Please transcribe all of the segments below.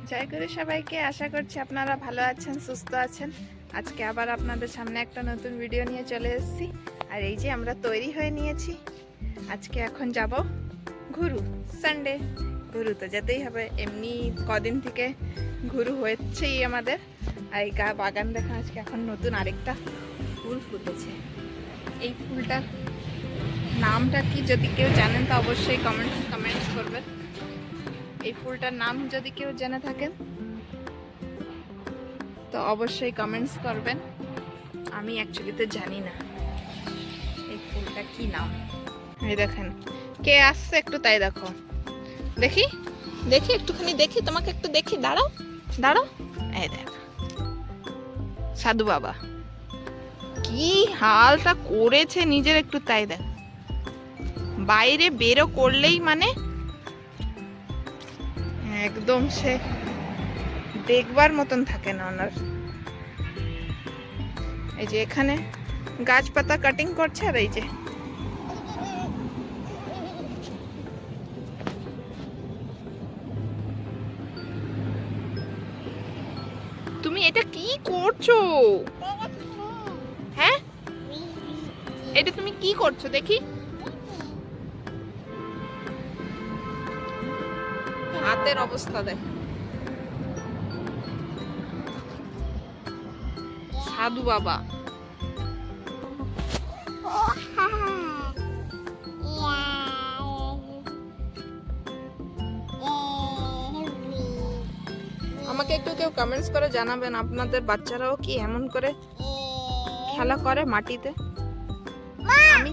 জয় গুরু সবাইকে, আশা করছি আপনারা ভালো আছেন, সুস্থ আছেন। আজকে আবার আপনাদের সামনে একটা নতুন ভিডিও নিয়ে চলে এসেছি। আর এই যে আমরা তৈরি হয়ে নিয়েছি, আজকে এখন যাব ঘুরু। সানডে ঘুরু তো যেতেই হবে, এমনি কদিন থেকে ঘুরু হচ্ছেই আমাদের। আর এই বাগান দেখা, আজকে এখন নতুন আরেকটা ফুল ফুটেছে। এই ফুলটার নামটা কি যদি কেউ জানেন তো অবশ্যই কমেন্টস করবেন। এই ফুলটার নাম যদি কেউ জেনে থাকেন তো অবশ্যই কমেন্টস করবেন। আমি অ্যাকচুয়ালিতে জানি না এই ফুলটা কি নাম। এই দেখেন কে আসছে, একটু তাই দেখো, দেখি দেখি একটুখানি দেখি, তোমাকে একটু দেখি, দাঁড়াও দাঁড়াও। এই দেখ সাধু বাবা কি হালটা করেছে নিজের, একটু তাই দেখ। বাইরে বেরো করলেই মানে একদম সে দেখবার মতন থাকে না ওনার। এই যে এখানে গাছপাতা কাটিং করছে, আর এই যে তুমি এটা কি করছো? হ্যাঁ এটা তুমি কি করছো দেখি? হাতের অবস্থা দেখ। সাধু বাবা আমাকে একটু কেউ কমেন্টস করে জানাবেন, আপনাদের বাচ্চারাও কি এমন করে খেলা করে মাটিতে? আমি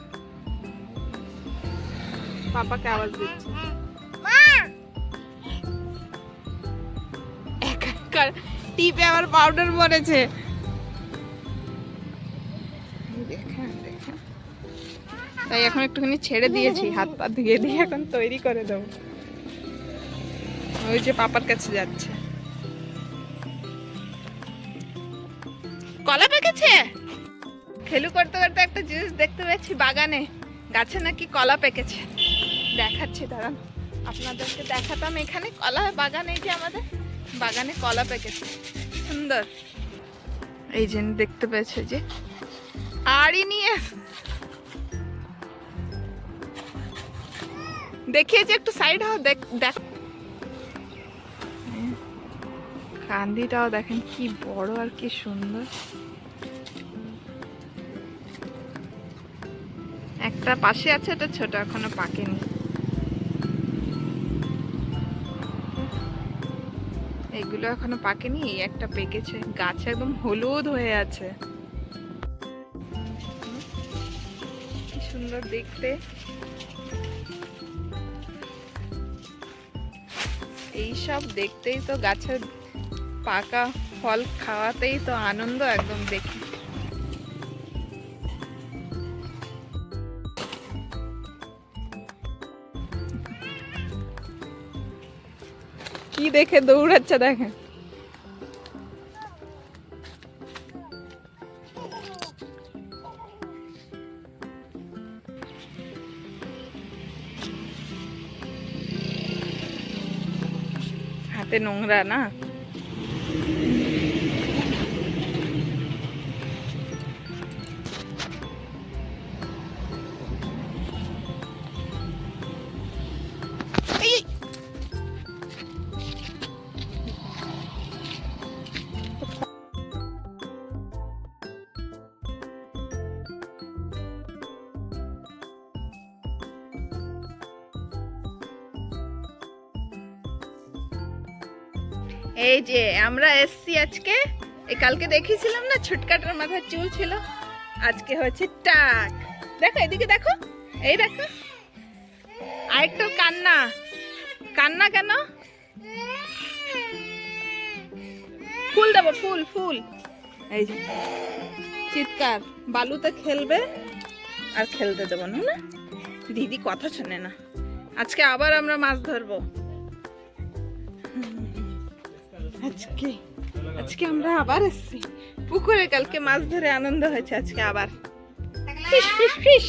পাপাকে আওয়াজ দিচ্ছি। একাকার টিপে আমার পাউডার পড়েছে। তাই এখন একটুখানি ছেড়ে দিয়েছি, হাত পা ধুয়ে দিয়ে এখন তৈরি করে দেবো। ওই যে পাপার কাছে যাচ্ছে। কলা পেকেছে? খেলু করতে করতে একটা জিনিস দেখতে পেয়েছি বাগানে, গাছে নাকি কলা পেকেছে। দেখাচ্ছি দাঁড়ান, আপনাদেরকে দেখাতাম। এখানে কলা বাগান, এই যে আমাদের বাগানে কলা পেকেছে সুন্দর। এই যে দেখতে পেয়েছে যে আড়ি নিয়ে দেখিয়েছে, একটু সাইড হও দেখ। কান্দিটাও দেখেন কি বড় আর কি সুন্দর। একটা পাশে আছে, এটা ছোট, এখনো পাকেনি। এগুলো এখনো পাকেনি, এই একটা পেকেছে। গাছ একদম হলুদ হয়ে আছে, কি সুন্দর দেখতে। এইসব দেখতেই তো, গাছের পাকা ফল খাওয়াতেই তো আনন্দ একদম দেখি। কি দেখে দৌড়াচ্ছে দেখেন। হাতে নোংরা না? এই যে আমরা এসছি আজকে, এই কালকে দেখিয়েছিলাম না ছুটকাটার মাথায় চুল ছিল, আজকে হচ্ছে টাক। দেখো এদিকে দেখো, এই দেখো আরেকটু কান্না। কান্না কেন? ফুল দেবো, ফুল ফুল। এই যে চিৎকার, বালুতে খেলবে আর খেলতে দেবো না। না দিদি কথা শোনে না। আজকে আবার আমরা মাছ ধরবো। আজকে আজকে আমরা আবার এসেছি পুকুরে, কালকে মাছ ধরে আনন্দ হয়েছে, আজকে আবার ফিশ ফিশ ফিশ।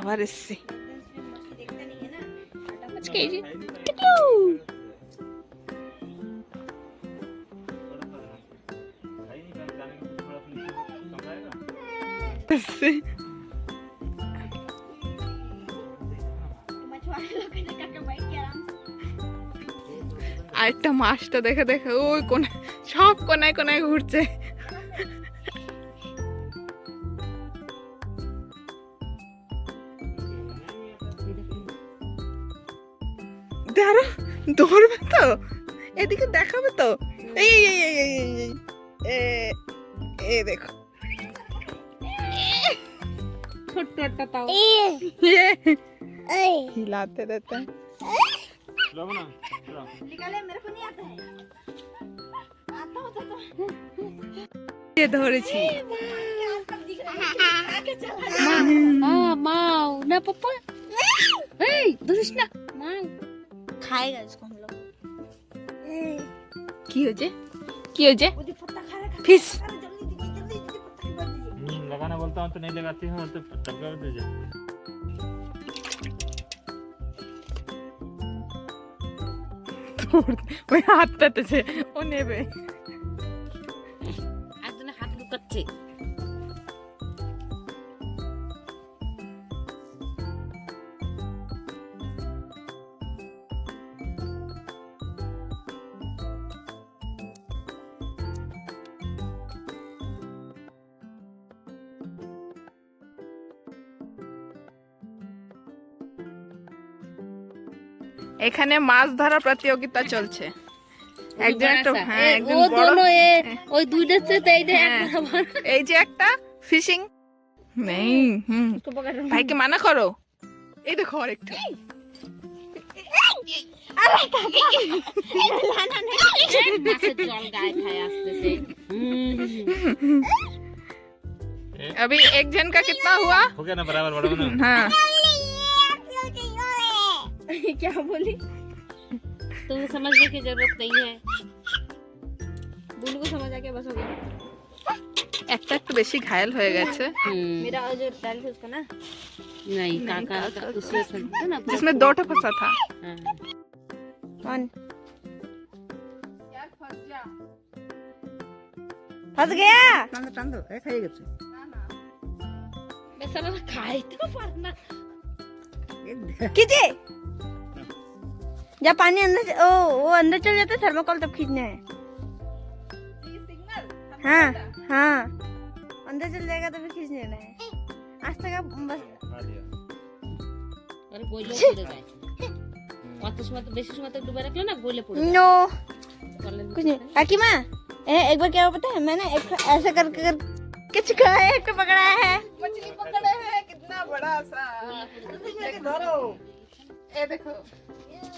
আবার এসছি আজকে এই যে এসছি। আরেকটা মাছটা দেখে দেখে ওই কোনায় সব কোনায় কোনায় ঘুরছে। দাঁড়া, ধরবে তো, এদিকে দেখাবে তো। এই এই এই এই এই এই এই এই দেখো ছোট্ট একটা তাও हिलाते रहते हैं। ये ধরেছি माँ ना पापा ধরিস না माँ खाएगा इसको हम लोग কি হয়েছে কি হয়েছে ফিশ लगाना बोलता हूँ तो नहीं लगाती हूँ तो टपका दीजिए। ওই হাত পেতেছে ও নেবে একজনে হাত লুকাচ্ছে এখানে মাছ ধরা প্রতিযোগিতা চলছে। একজন একটা হ্যাঁ একজন ও বড় দোনো ওই দুইটা চেতে এইটা হ্যাঁ, একটা আমার এই যে একটা ফিশিং নেই ভাইকে মানা করো। এই দেখো আরেকটা মাছের জল গায়ে খায় আসতেছে अभी एक जन का कितना हुआ हो गया ना बराबर बड़ा बना। हाँ क्या बोली तुम्हें समझने की जरूरत नहीं है बुल्लू को समझ आ गया बस हो गया একটা একটু বেশি ঘায়ল হয়ে গেছে मेरा जो टाइल है उसका ना नहीं काका का उसमें फंसता ना जिसमें दो ठो फंसा था। हाँ। कौन फंस गया টান দো এক হয়ে গেছে बेचारा खाए तो पारना कीजिए जब पानी अंदर ओ वो अंदर चल जाता है थर्माकोल तब खींचना है हाँ हाँ अंदर चल जाएगा तो फिर खींच लेना है आज तक आप बस अरे गोले पड़े गए অত সময় তো বেশি সময় তো ডুবে রাখলে না গোলে পড়ে नो जाए कुछ नहीं काकी माँ एक बार क्या हुआ पता है मैंने एक ऐसा करके के चुकाया है एक पकड़ा है मछली पकड़े हैं कितना बड़ा सा धरो ये देखो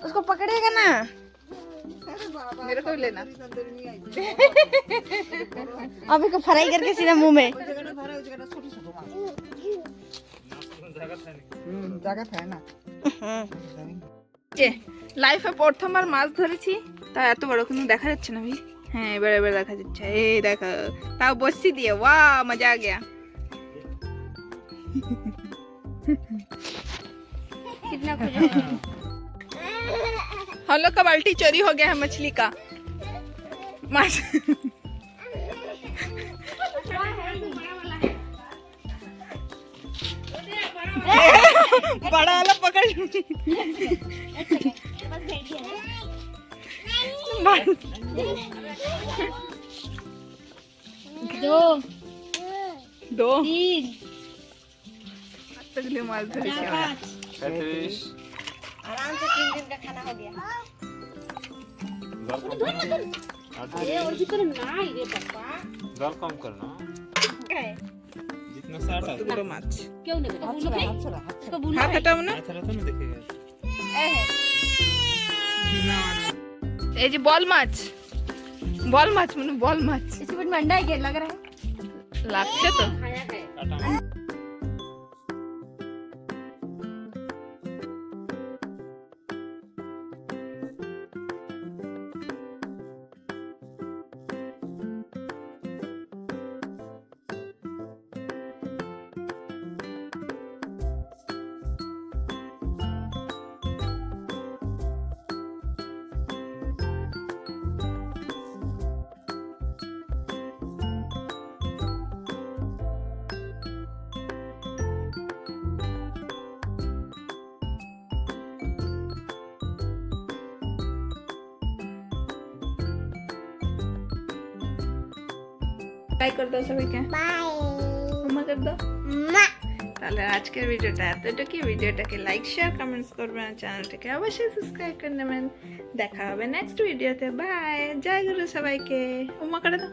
उसको पकड़ेगा ना मेरे को भी लेना अभी को फ्राई करके सीधा मुंह में জায়গা থাকে না যে লাইফে প্রথমবার মাছ ধরেছি তা এত বড় কোনো দেখা যাচ্ছে না ভাই। হ্যাঁ এবার এবার দেখা যাচ্ছে এই দেখো তাও বসি দিয়ে वाह मजा आ गया कितना खुश हम लोग का बाल्टी चोरी हो गया है मछली का माछ बड़ा वाला पकड़ दो दो तीन तगले माछ धरेছি আমরা। 35 आराम से 3 दिन का खाना हो गया अरे और ভিতরে নাই রে বাবা जल कम करना जितना सा आता কতগুলো মাছ কেউ নেবে না বুলু ভাই इसको बुल्लू হাত হটাও না अच्छा रहता ना देखेगा। এই যে বল মাছ মানে বল মাছ इसके पेट में अंडा है क्या लग रहा है লাগছে তো खाया है काटा বাই করে দাও সবাইকে, বাই মামা করে দাও। মা তাহলে আজকের ভিডিওটা এতটুকুই। ভিডিওটাকে লাইক শেয়ার কমেন্টস করবেন আর চ্যানেলটাকে অবশ্যই সাবস্ক্রাইব করে নেবেন। দেখা হবে নেক্সট ভিডিওতে। বাই, জয় গুরু সবাইকে, উম্মা করে দাও।